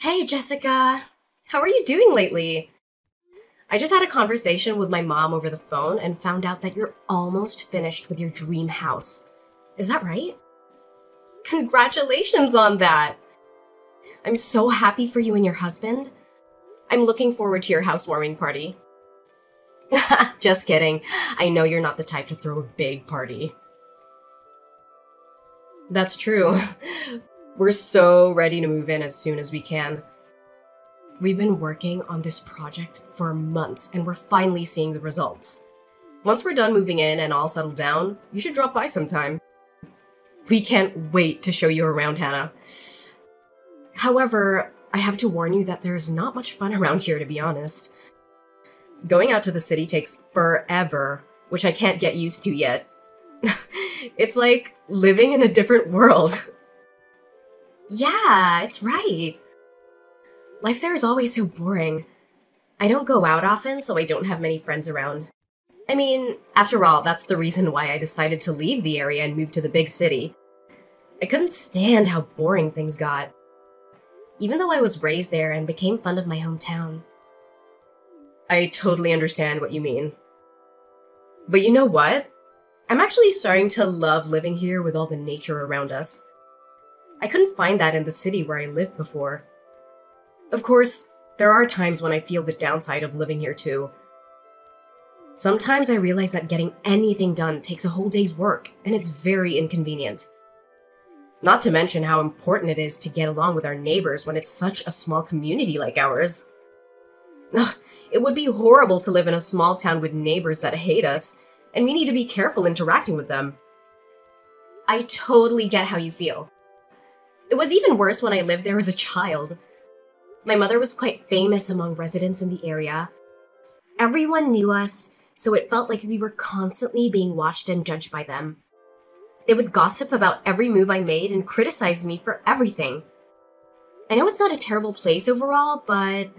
Hey, Jessica. How are you doing lately? I just had a conversation with my mom over the phone and found out that you're almost finished with your dream house. Is that right? Congratulations on that. I'm so happy for you and your husband. I'm looking forward to your housewarming party. Just kidding. I know you're not the type to throw a big party. That's true. We're so ready to move in as soon as we can. We've been working on this project for months and we're finally seeing the results. Once we're done moving in and all settled down, you should drop by sometime. We can't wait to show you around, Hannah. However, I have to warn you that there's not much fun around here, to be honest. Going out to the city takes forever, which I can't get used to yet. It's like living in a different world. Yeah, it's right. Life there is always so boring. I don't go out often, so I don't have many friends around. I mean, after all, that's the reason why I decided to leave the area and move to the big city. I couldn't stand how boring things got, even though I was raised there and became fond of my hometown. I totally understand what you mean. But you know what? I'm actually starting to love living here with all the nature around us. I couldn't find that in the city where I lived before. Of course, there are times when I feel the downside of living here too. Sometimes I realize that getting anything done takes a whole day's work, and it's very inconvenient. Not to mention how important it is to get along with our neighbors when it's such a small community like ours. Ugh, it would be horrible to live in a small town with neighbors that hate us, and we need to be careful interacting with them. I totally get how you feel. It was even worse when I lived there as a child. My mother was quite famous among residents in the area. Everyone knew us, so it felt like we were constantly being watched and judged by them. They would gossip about every move I made and criticize me for everything. I know it's not a terrible place overall, but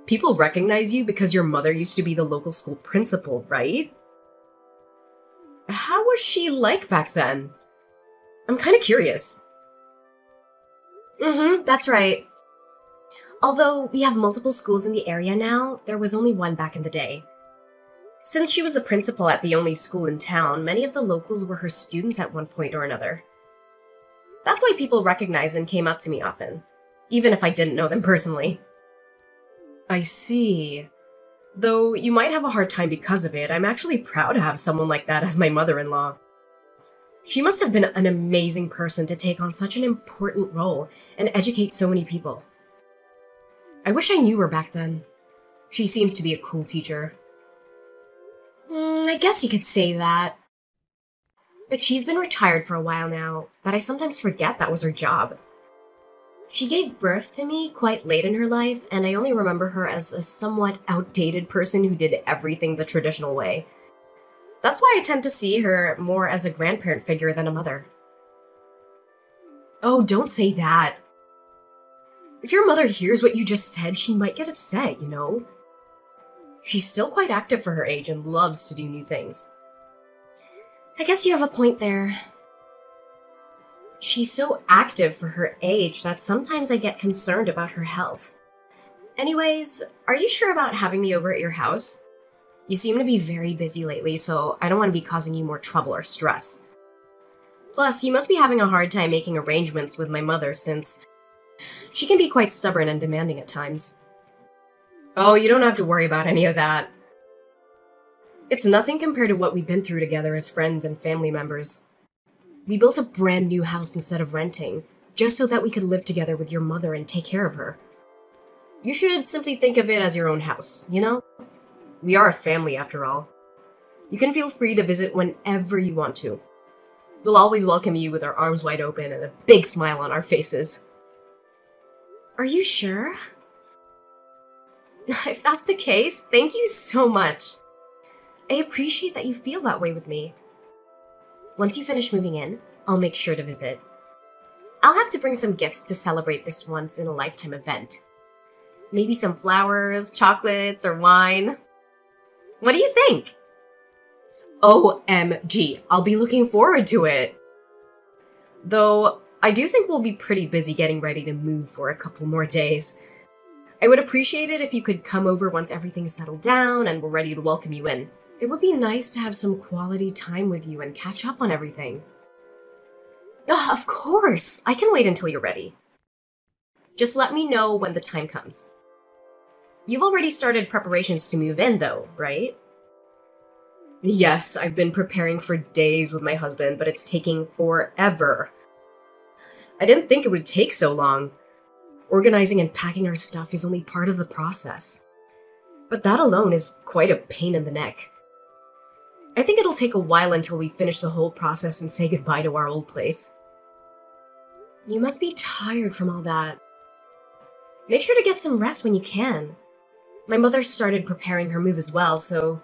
people recognize you because your mother used to be the local school principal, right? How was she like back then? I'm kind of curious. That's right. Although we have multiple schools in the area now, there was only one back in the day. Since she was the principal at the only school in town, many of the locals were her students at one point or another. That's why people recognized and came up to me often, even if I didn't know them personally. I see. Though you might have a hard time because of it, I'm actually proud to have someone like that as my mother-in-law. She must have been an amazing person to take on such an important role and educate so many people. I wish I knew her back then. She seems to be a cool teacher. I guess you could say that. But she's been retired for a while now, that I sometimes forget that was her job. She gave birth to me quite late in her life, and I only remember her as a somewhat outdated person who did everything the traditional way. That's why I tend to see her more as a grandparent figure than a mother. Oh, don't say that. If your mother hears what you just said, she might get upset, you know? She's still quite active for her age and loves to do new things. I guess you have a point there. She's so active for her age that sometimes I get concerned about her health. Anyways, are you sure about having me over at your house? You seem to be very busy lately, so I don't want to be causing you more trouble or stress. Plus, you must be having a hard time making arrangements with my mother since she can be quite stubborn and demanding at times. Oh, you don't have to worry about any of that. It's nothing compared to what we've been through together as friends and family members. We built a brand new house instead of renting, just so that we could live together with your mother and take care of her. You should simply think of it as your own house, you know? We are a family after all. You can feel free to visit whenever you want to. We'll always welcome you with our arms wide open and a big smile on our faces. Are you sure? If that's the case, thank you so much. I appreciate that you feel that way with me. Once you finish moving in, I'll make sure to visit. I'll have to bring some gifts to celebrate this once-in-a-lifetime event. Maybe some flowers, chocolates, or wine. What do you think? OMG, I'll be looking forward to it. Though, I do think we'll be pretty busy getting ready to move for a couple more days. I would appreciate it if you could come over once everything's settled down and we're ready to welcome you in. It would be nice to have some quality time with you and catch up on everything. Oh, of course! I can wait until you're ready. Just let me know when the time comes. You've already started preparations to move in, though, right? Yes, I've been preparing for days with my husband, but it's taking forever. I didn't think it would take so long. Organizing and packing our stuff is only part of the process. But that alone is quite a pain in the neck. I think it'll take a while until we finish the whole process and say goodbye to our old place. You must be tired from all that. Make sure to get some rest when you can. My mother started preparing her move as well, so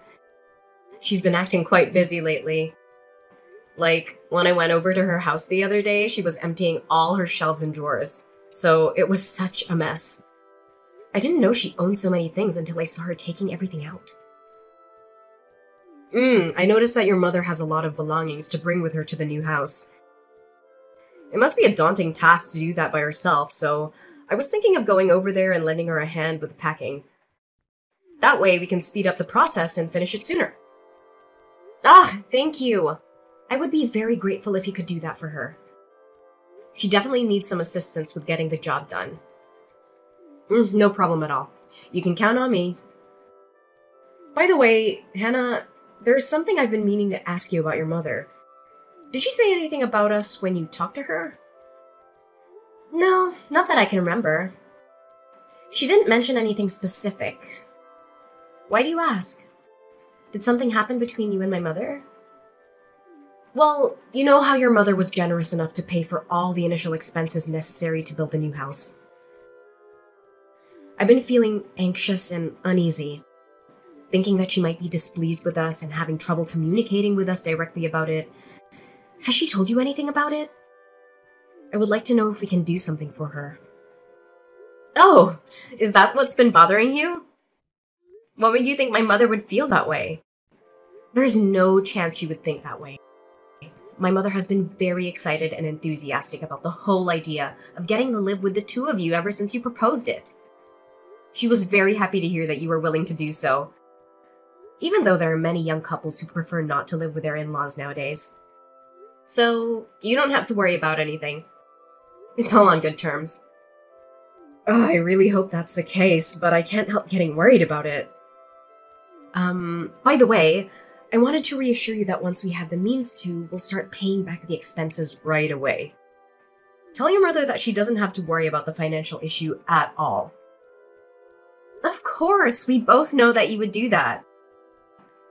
she's been acting quite busy lately. Like, when I went over to her house the other day, she was emptying all her shelves and drawers, so it was such a mess. I didn't know she owned so many things until I saw her taking everything out. I noticed that your mother has a lot of belongings to bring with her to the new house. It must be a daunting task to do that by herself, so I was thinking of going over there and lending her a hand with the packing. That way we can speed up the process and finish it sooner. Ah, thank you. I would be very grateful if you could do that for her. She definitely needs some assistance with getting the job done. No problem at all. You can count on me. By the way, Hannah, there's something I've been meaning to ask you about your mother. Did she say anything about us when you talked to her? No, not that I can remember. She didn't mention anything specific. Why do you ask? Did something happen between you and my mother? Well, you know how your mother was generous enough to pay for all the initial expenses necessary to build the new house. I've been feeling anxious and uneasy, thinking that she might be displeased with us and having trouble communicating with us directly about it. Has she told you anything about it? I would like to know if we can do something for her. Oh, is that what's been bothering you? What made you think my mother would feel that way? There's no chance she would think that way. My mother has been very excited and enthusiastic about the whole idea of getting to live with the two of you ever since you proposed it. She was very happy to hear that you were willing to do so, even though there are many young couples who prefer not to live with their in-laws nowadays. So, you don't have to worry about anything. It's all on good terms. I really hope that's the case, but I can't help getting worried about it. By the way, I wanted to reassure you that once we have the means to, we'll start paying back the expenses right away. Tell your mother that she doesn't have to worry about the financial issue at all. Of course, we both know that you would do that.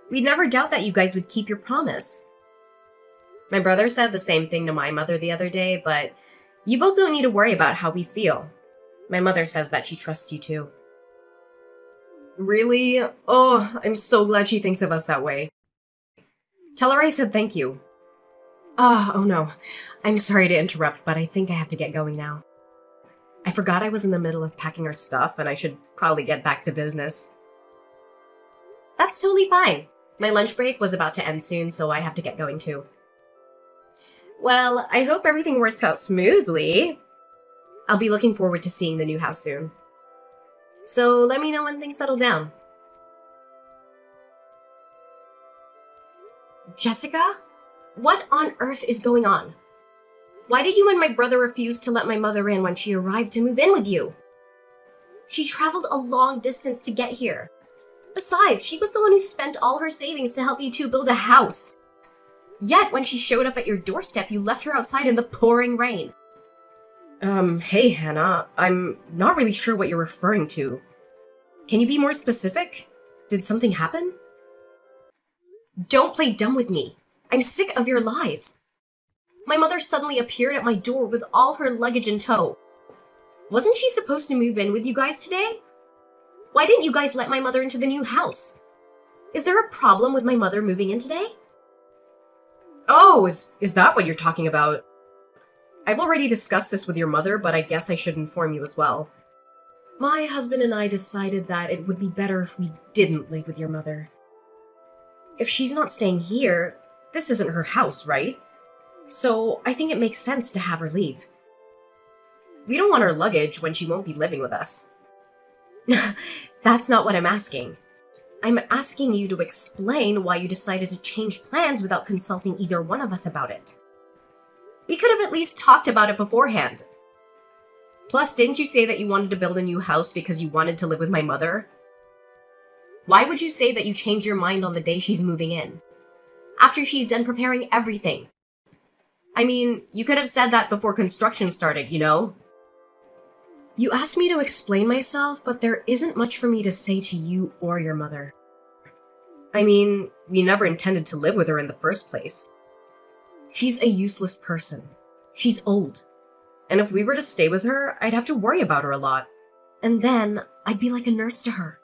We'd never doubt that you guys would keep your promise. My brother said the same thing to my mother the other day, but you both don't need to worry about how we feel. My mother says that she trusts you too. Really? Oh, I'm so glad she thinks of us that way. Tell her I said thank you. Oh no. I'm sorry to interrupt, but I think I have to get going now. I forgot I was in the middle of packing our stuff, and I should probably get back to business. That's totally fine. My lunch break was about to end soon, so I have to get going too. Well, I hope everything works out smoothly. I'll be looking forward to seeing the new house soon. So let me know when things settle down. Jessica? What on earth is going on? Why did you and my brother refuse to let my mother in when she arrived to move in with you? She traveled a long distance to get here. Besides, she was the one who spent all her savings to help you two build a house. Yet, when she showed up at your doorstep, you left her outside in the pouring rain. Hey, Hannah, I'm not really sure what you're referring to. Can you be more specific? Did something happen? Don't play dumb with me. I'm sick of your lies. My mother suddenly appeared at my door with all her luggage in tow. Wasn't she supposed to move in with you guys today? Why didn't you guys let my mother into the new house? Is there a problem with my mother moving in today? Oh, is that what you're talking about? I've already discussed this with your mother, but I guess I should inform you as well. My husband and I decided that it would be better if we didn't live with your mother. If she's not staying here, this isn't her house, right? So I think it makes sense to have her leave. We don't want her luggage when she won't be living with us. That's not what I'm asking. I'm asking you to explain why you decided to change plans without consulting either one of us about it. We could have at least talked about it beforehand. Plus, didn't you say that you wanted to build a new house because you wanted to live with my mother? Why would you say that you changed your mind on the day she's moving in? After she's done preparing everything. I mean, you could have said that before construction started, you know? You asked me to explain myself, but there isn't much for me to say to you or your mother. I mean, we never intended to live with her in the first place. She's a useless person. She's old. And if we were to stay with her, I'd have to worry about her a lot. And then, I'd be like a nurse to her.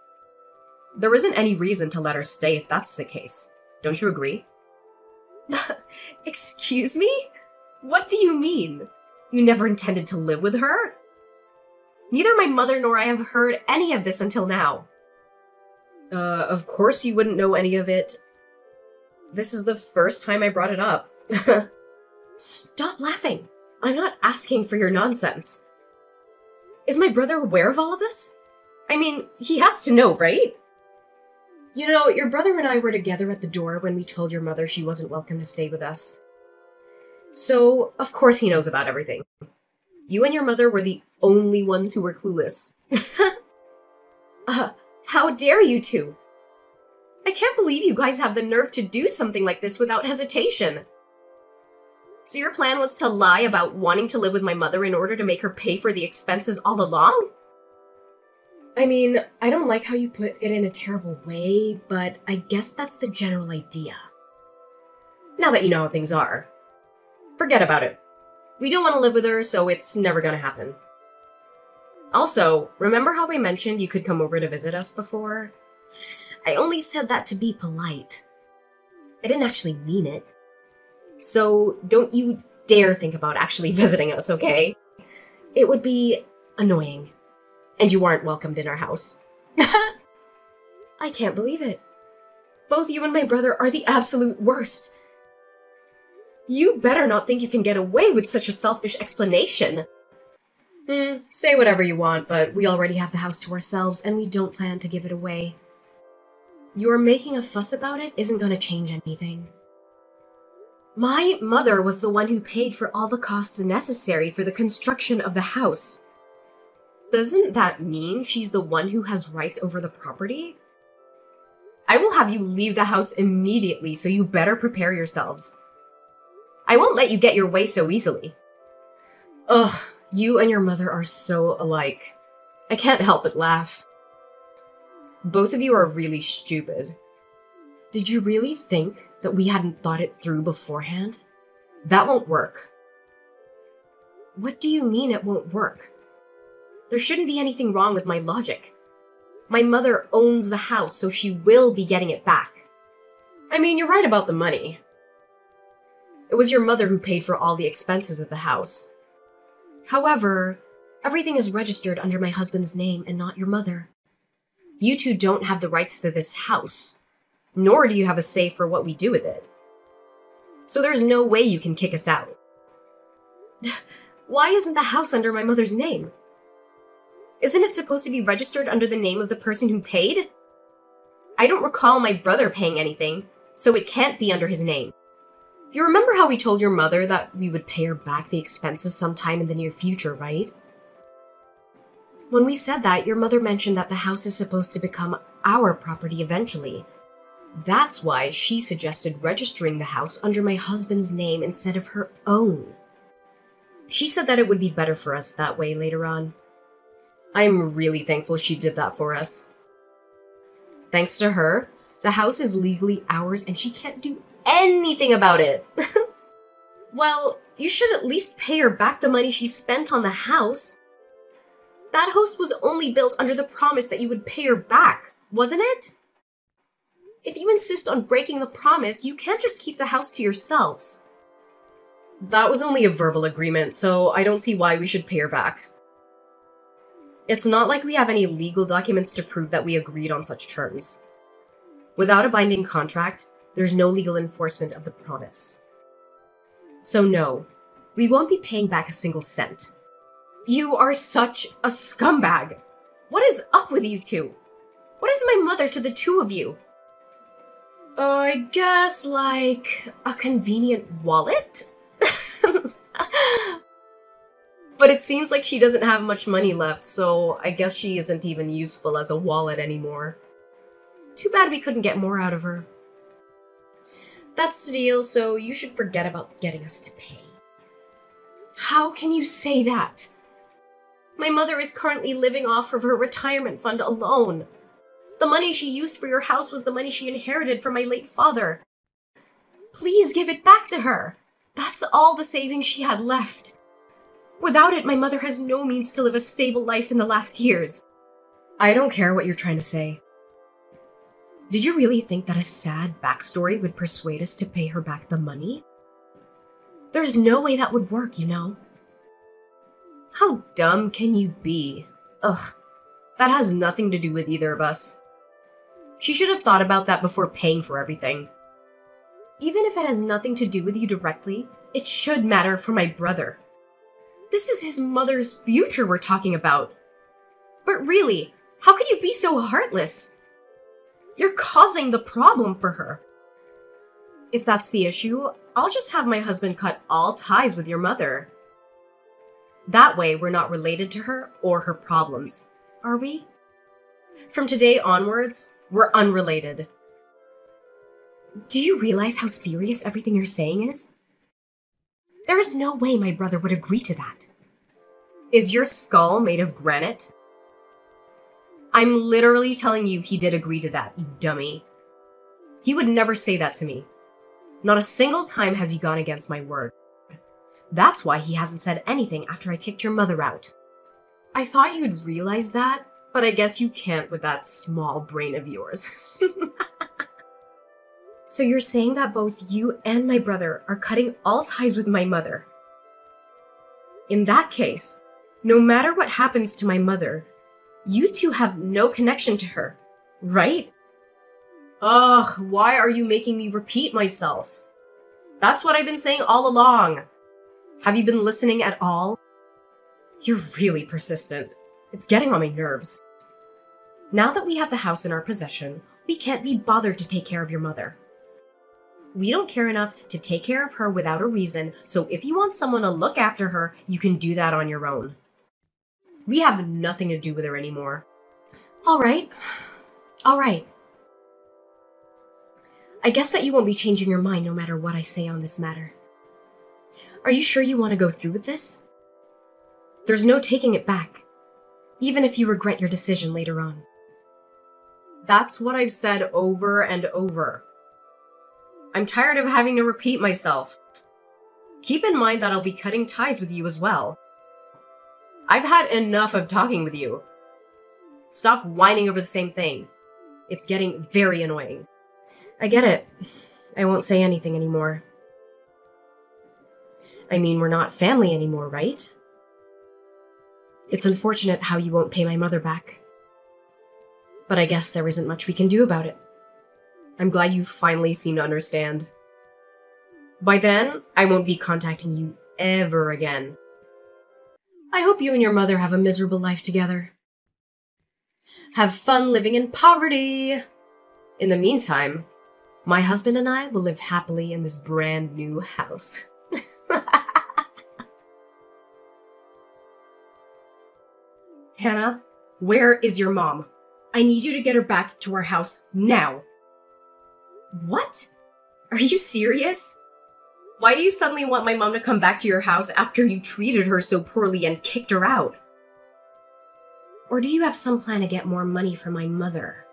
There isn't any reason to let her stay if that's the case. Don't you agree? Excuse me? What do you mean? You never intended to live with her? Neither my mother nor I have heard any of this until now. Of course you wouldn't know any of it. This is the first time I brought it up. Stop laughing. I'm not asking for your nonsense. Is my brother aware of all of this? I mean, he has to know, right? You know, your brother and I were together at the door when we told your mother she wasn't welcome to stay with us. So, of course he knows about everything. You and your mother were the only ones who were clueless. How dare you two? I can't believe you guys have the nerve to do something like this without hesitation. So your plan was to lie about wanting to live with my mother in order to make her pay for the expenses all along? I mean, I don't like how you put it in a terrible way, but I guess that's the general idea. Now that you know how things are, forget about it. We don't want to live with her, so it's never gonna happen. Also, remember how I mentioned you could come over to visit us before? I only said that to be polite. I didn't actually mean it. So don't you dare think about actually visiting us, okay? It would be annoying. And you aren't welcomed in our house. I can't believe it. Both you and my brother are the absolute worst. You better not think you can get away with such a selfish explanation. Say whatever you want, but we already have the house to ourselves and we don't plan to give it away. Your making a fuss about it isn't going to change anything. My mother was the one who paid for all the costs necessary for the construction of the house. Doesn't that mean she's the one who has rights over the property? I will have you leave the house immediately, so you better prepare yourselves. I won't let you get your way so easily. Ugh, you and your mother are so alike. I can't help but laugh. Both of you are really stupid. Did you really think that we hadn't thought it through beforehand? That won't work. What do you mean it won't work? There shouldn't be anything wrong with my logic. My mother owns the house, so she will be getting it back. I mean, you're right about the money. It was your mother who paid for all the expenses of the house. However, everything is registered under my husband's name and not your mother. You two don't have the rights to this house, nor do you have a say for what we do with it. So there's no way you can kick us out. Why isn't the house under my mother's name? Isn't it supposed to be registered under the name of the person who paid? I don't recall my brother paying anything, so it can't be under his name. You remember how we told your mother that we would pay her back the expenses sometime in the near future, right? When we said that, your mother mentioned that the house is supposed to become our property eventually. That's why she suggested registering the house under my husband's name instead of her own. She said that it would be better for us that way later on. I'm really thankful she did that for us. Thanks to her, the house is legally ours and she can't do anything about it. Well, you should at least pay her back the money she spent on the house. That house was only built under the promise that you would pay her back, wasn't it? If you insist on breaking the promise, you can't just keep the house to yourselves. That was only a verbal agreement, so I don't see why we should pay her back. It's not like we have any legal documents to prove that we agreed on such terms. Without a binding contract, there's no legal enforcement of the promise. So no, we won't be paying back a single cent. You are such a scumbag. What is up with you two? What is my mother to the two of you? I guess, like, a convenient wallet? But it seems like she doesn't have much money left, so I guess she isn't even useful as a wallet anymore. Too bad we couldn't get more out of her. That's the deal, so you should forget about getting us to pay. How can you say that? My mother is currently living off of her retirement fund alone. The money she used for your house was the money she inherited from my late father. Please give it back to her. That's all the savings she had left. Without it, my mother has no means to live a stable life in the last years. I don't care what you're trying to say. Did you really think that a sad backstory would persuade us to pay her back the money? There's no way that would work, you know. How dumb can you be? Ugh, that has nothing to do with either of us. She should have thought about that before paying for everything. Even if it has nothing to do with you directly, it should matter for my brother. This is his mother's future we're talking about. But really, how could you be so heartless? You're causing the problem for her. If that's the issue, I'll just have my husband cut all ties with your mother. That way, we're not related to her or her problems, are we? From today onwards, we're unrelated. Do you realize how serious everything you're saying is? There is no way my brother would agree to that. Is your skull made of granite? I'm literally telling you he did agree to that, you dummy. He would never say that to me. Not a single time has he gone against my word. That's why he hasn't said anything after I kicked your mother out. I thought you'd realize that, but I guess you can't with that small brain of yours. So you're saying that both you and my brother are cutting all ties with my mother. In that case, no matter what happens to my mother, you two have no connection to her, right? Ugh, why are you making me repeat myself? That's what I've been saying all along. Have you been listening at all? You're really persistent. It's getting on my nerves. Now that we have the house in our possession, we can't be bothered to take care of your mother. We don't care enough to take care of her without a reason, so if you want someone to look after her, you can do that on your own. We have nothing to do with her anymore. All right. I guess that you won't be changing your mind no matter what I say on this matter. Are you sure you want to go through with this? There's no taking it back, even if you regret your decision later on. That's what I've said over and over. I'm tired of having to repeat myself. Keep in mind that I'll be cutting ties with you as well. I've had enough of talking with you. Stop whining over the same thing. It's getting very annoying. I get it. I won't say anything anymore. I mean, we're not family anymore, right? It's unfortunate how you won't pay my mother back. But I guess there isn't much we can do about it. I'm glad you finally seem to understand. By then, I won't be contacting you ever again. I hope you and your mother have a miserable life together. Have fun living in poverty! In the meantime, my husband and I will live happily in this brand new house. Hannah, where is your mom? I need you to get her back to our house now. What? Are you serious? Why do you suddenly want my mom to come back to your house after you treated her so poorly and kicked her out? Or do you have some plan to get more money from my mother?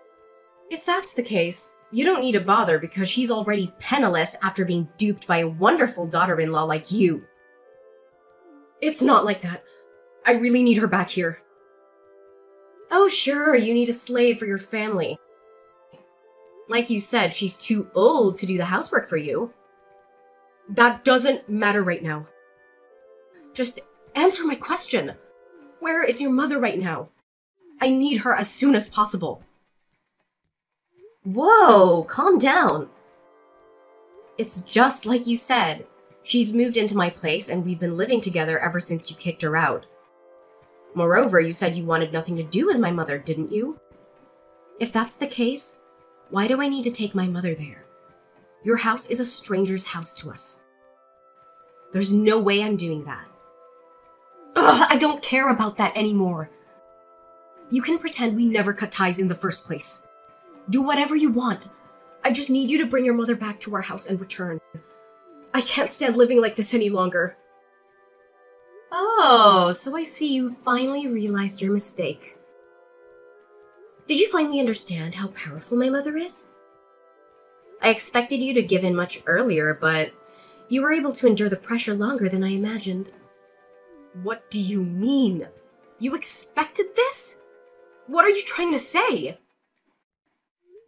If that's the case, you don't need to bother because she's already penniless after being duped by a wonderful daughter-in-law like you. It's not like that. I really need her back here. Oh sure, you need a slave for your family. Like you said, she's too old to do the housework for you. That doesn't matter right now. Just answer my question. Where is your mother right now? I need her as soon as possible. Whoa, calm down. It's just like you said. She's moved into my place and we've been living together ever since you kicked her out. Moreover, you said you wanted nothing to do with my mother, didn't you? If that's the case, why do I need to take my mother there? Your house is a stranger's house to us. There's no way I'm doing that. Ugh, I don't care about that anymore. You can pretend we never cut ties in the first place. Do whatever you want. I just need you to bring your mother back to our house and return. I can't stand living like this any longer. Oh, so I see you finally realized your mistake. Did you finally understand how powerful my mother is? I expected you to give in much earlier, but you were able to endure the pressure longer than I imagined. What do you mean? You expected this? What are you trying to say?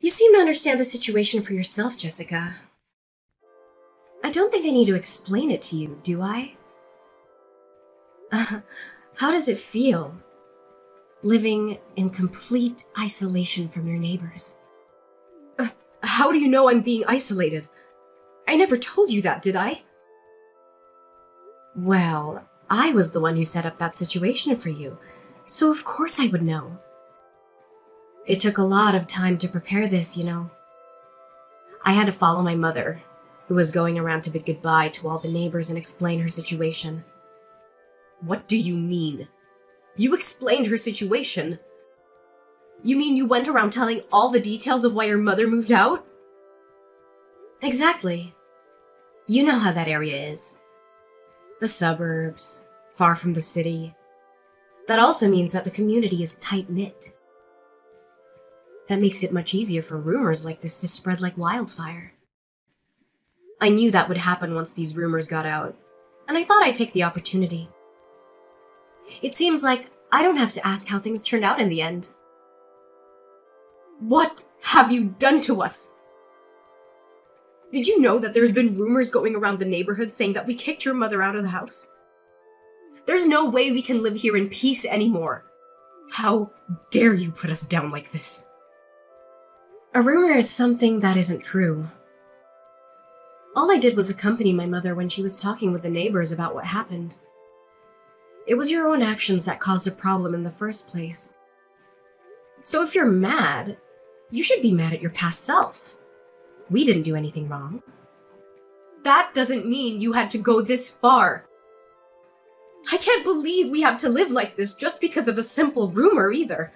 You seem to understand the situation for yourself, Jessica. I don't think I need to explain it to you, do I? How does it feel? Living in complete isolation from your neighbors. How do you know I'm being isolated? I never told you that, did I? Well, I was the one who set up that situation for you, so of course I would know. It took a lot of time to prepare this, you know. I had to follow my mother, who was going around to bid goodbye to all the neighbors and explain her situation. What do you mean? You explained her situation? You mean you went around telling all the details of why your mother moved out? Exactly. You know how that area is. The suburbs, far from the city. That also means that the community is tight-knit. That makes it much easier for rumors like this to spread like wildfire. I knew that would happen once these rumors got out, and I thought I'd take the opportunity. It seems like I don't have to ask how things turned out in the end. What have you done to us? Did you know that there's been rumors going around the neighborhood saying that we kicked your mother out of the house? There's no way we can live here in peace anymore. How dare you put us down like this? A rumor is something that isn't true. All I did was accompany my mother when she was talking with the neighbors about what happened. It was your own actions that caused a problem in the first place. So if you're mad, you should be mad at your past self. We didn't do anything wrong. That doesn't mean you had to go this far. I can't believe we have to live like this just because of a simple rumor either.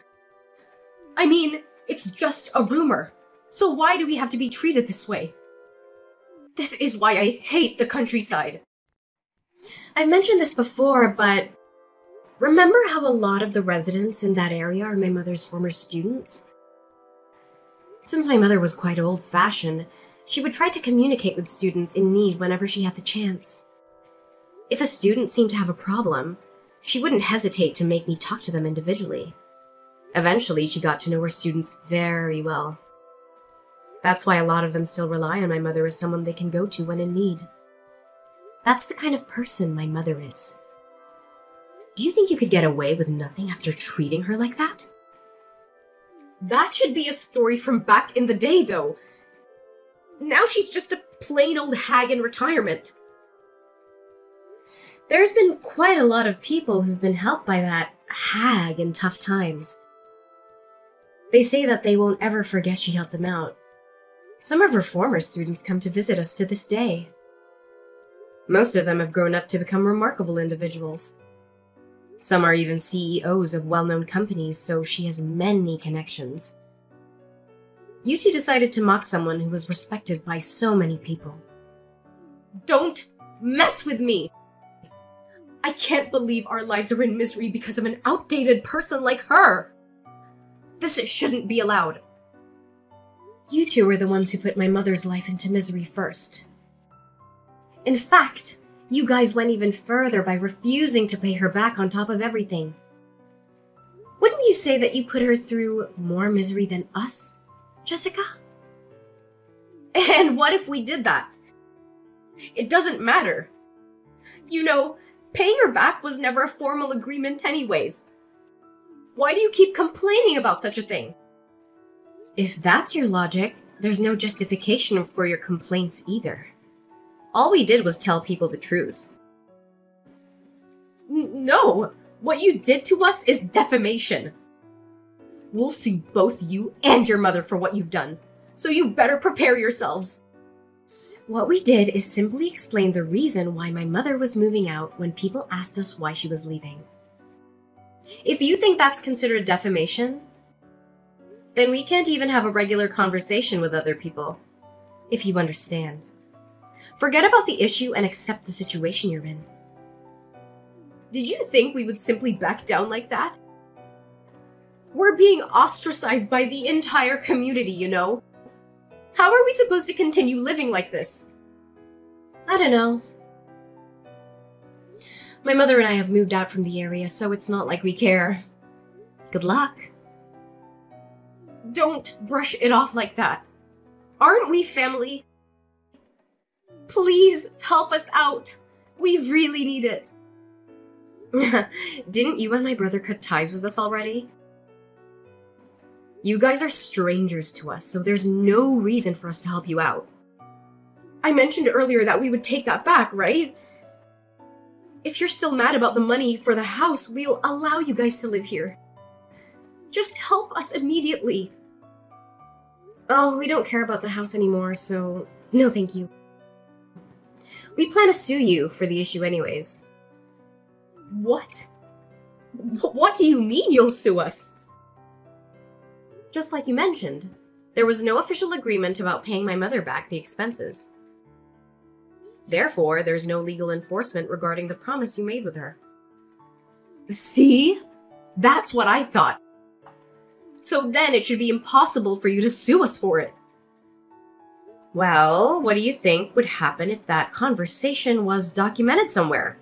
I mean, it's just a rumor. So why do we have to be treated this way? This is why I hate the countryside. I've mentioned this before, but remember how a lot of the residents in that area are my mother's former students? Since my mother was quite old-fashioned, she would try to communicate with students in need whenever she had the chance. If a student seemed to have a problem, she wouldn't hesitate to make me talk to them individually. Eventually, she got to know her students very well. That's why a lot of them still rely on my mother as someone they can go to when in need. That's the kind of person my mother is. Do you think you could get away with nothing after treating her like that? That should be a story from back in the day, though. Now she's just a plain old hag in retirement. There's been quite a lot of people who've been helped by that hag in tough times. They say that they won't ever forget she helped them out. Some of her former students come to visit us to this day. Most of them have grown up to become remarkable individuals. Some are even CEOs of well-known companies, so she has many connections. You two decided to mock someone who was respected by so many people. Don't mess with me! I can't believe our lives are in misery because of an outdated person like her! This shouldn't be allowed. You two were the ones who put my mother's life into misery first. In fact, you guys went even further by refusing to pay her back on top of everything. Wouldn't you say that you put her through more misery than us, Jessica? And what if we did that? It doesn't matter. You know, paying her back was never a formal agreement anyways. Why do you keep complaining about such a thing? If that's your logic, there's no justification for your complaints either. All we did was tell people the truth. No! What you did to us is defamation. We'll sue both you and your mother for what you've done, so you better prepare yourselves. What we did is simply explain the reason why my mother was moving out when people asked us why she was leaving. If you think that's considered defamation, then we can't even have a regular conversation with other people, if you understand. Forget about the issue and accept the situation you're in. Did you think we would simply back down like that? We're being ostracized by the entire community, you know? How are we supposed to continue living like this? I don't know. My mother and I have moved out from the area, so it's not like we care. Good luck. Don't brush it off like that. Aren't we family? Please help us out. We really need it. Didn't you and my brother cut ties with us already? You guys are strangers to us, so there's no reason for us to help you out. I mentioned earlier that we would take that back, right? If you're still mad about the money for the house, we'll allow you guys to live here. Just help us immediately. Oh, we don't care about the house anymore, so no thank you. We plan to sue you for the issue anyways. What? What do you mean you'll sue us? Just like you mentioned, there was no official agreement about paying my mother back the expenses. Therefore, there's no legal enforcement regarding the promise you made with her. See? That's what I thought. So then it should be impossible for you to sue us for it. Well, what do you think would happen if that conversation was documented somewhere?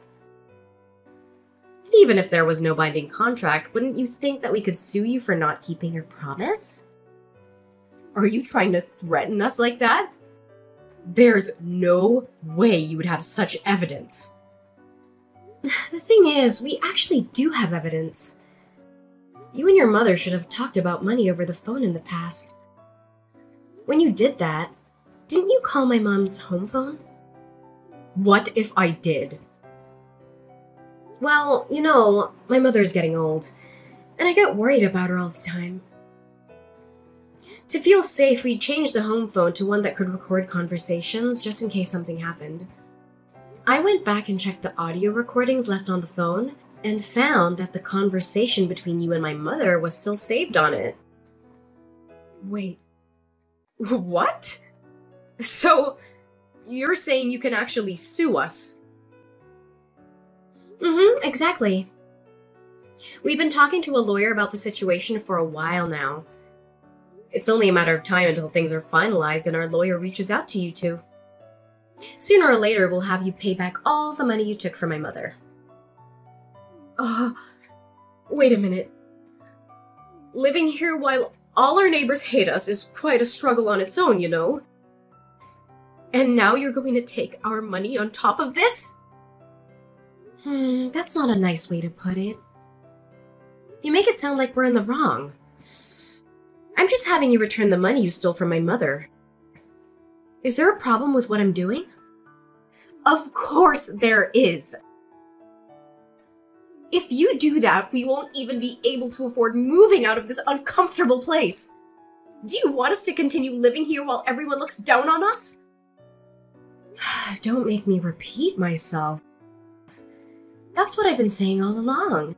Even if there was no binding contract, wouldn't you think that we could sue you for not keeping your promise? Are you trying to threaten us like that? There's no way you would have such evidence. The thing is, we actually do have evidence. You and your mother should have talked about money over the phone in the past. When you did that, didn't you call my mom's home phone? What if I did? Well, you know, my mother's getting old, and I get worried about her all the time. To feel safe, we changed the home phone to one that could record conversations just in case something happened. I went back and checked the audio recordings left on the phone and found that the conversation between you and my mother was still saved on it. Wait, what? So, you're saying you can actually sue us? Exactly. We've been talking to a lawyer about the situation for a while now. It's only a matter of time until things are finalized and our lawyer reaches out to you two. Sooner or later, we'll have you pay back all the money you took from my mother. Wait a minute. Living here while all our neighbors hate us is quite a struggle on its own, you know? And now you're going to take our money on top of this? That's not a nice way to put it. You make it sound like we're in the wrong. I'm just having you return the money you stole from my mother. Is there a problem with what I'm doing? Of course there is. If you do that, we won't even be able to afford moving out of this uncomfortable place. Do you want us to continue living here while everyone looks down on us? Don't make me repeat myself. That's what I've been saying all along.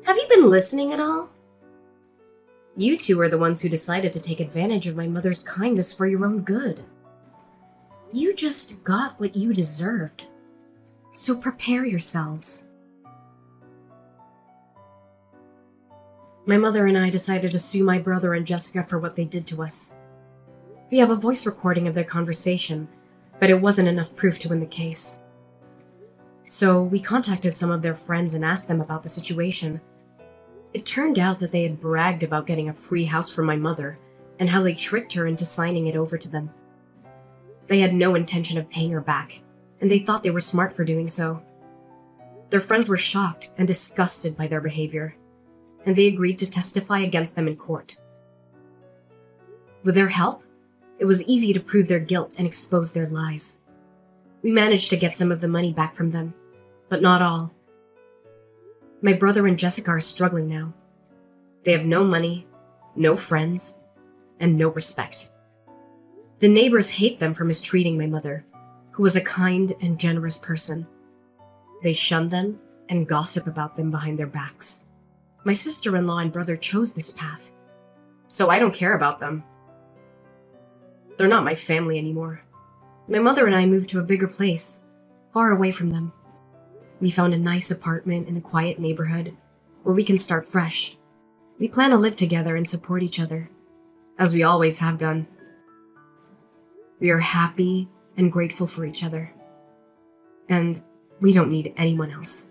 Have you been listening at all? You two are the ones who decided to take advantage of my mother's kindness for your own good. You just got what you deserved. So prepare yourselves. My mother and I decided to sue my brother and Jessica for what they did to us. We have a voice recording of their conversation, but it wasn't enough proof to win the case. So we contacted some of their friends and asked them about the situation. It turned out that they had bragged about getting a free house from my mother and how they tricked her into signing it over to them. They had no intention of paying her back, and they thought they were smart for doing so. Their friends were shocked and disgusted by their behavior, and they agreed to testify against them in court. With their help, it was easy to prove their guilt and expose their lies. We managed to get some of the money back from them, but not all. My brother and Jessica are struggling now. They have no money, no friends, and no respect. The neighbors hate them for mistreating my mother, who was a kind and generous person. They shun them and gossip about them behind their backs. My sister-in-law and brother chose this path, so I don't care about them. They're not my family anymore. My mother and I moved to a bigger place, far away from them. We found a nice apartment in a quiet neighborhood where we can start fresh. We plan to live together and support each other, as we always have done. We are happy and grateful for each other, and we don't need anyone else.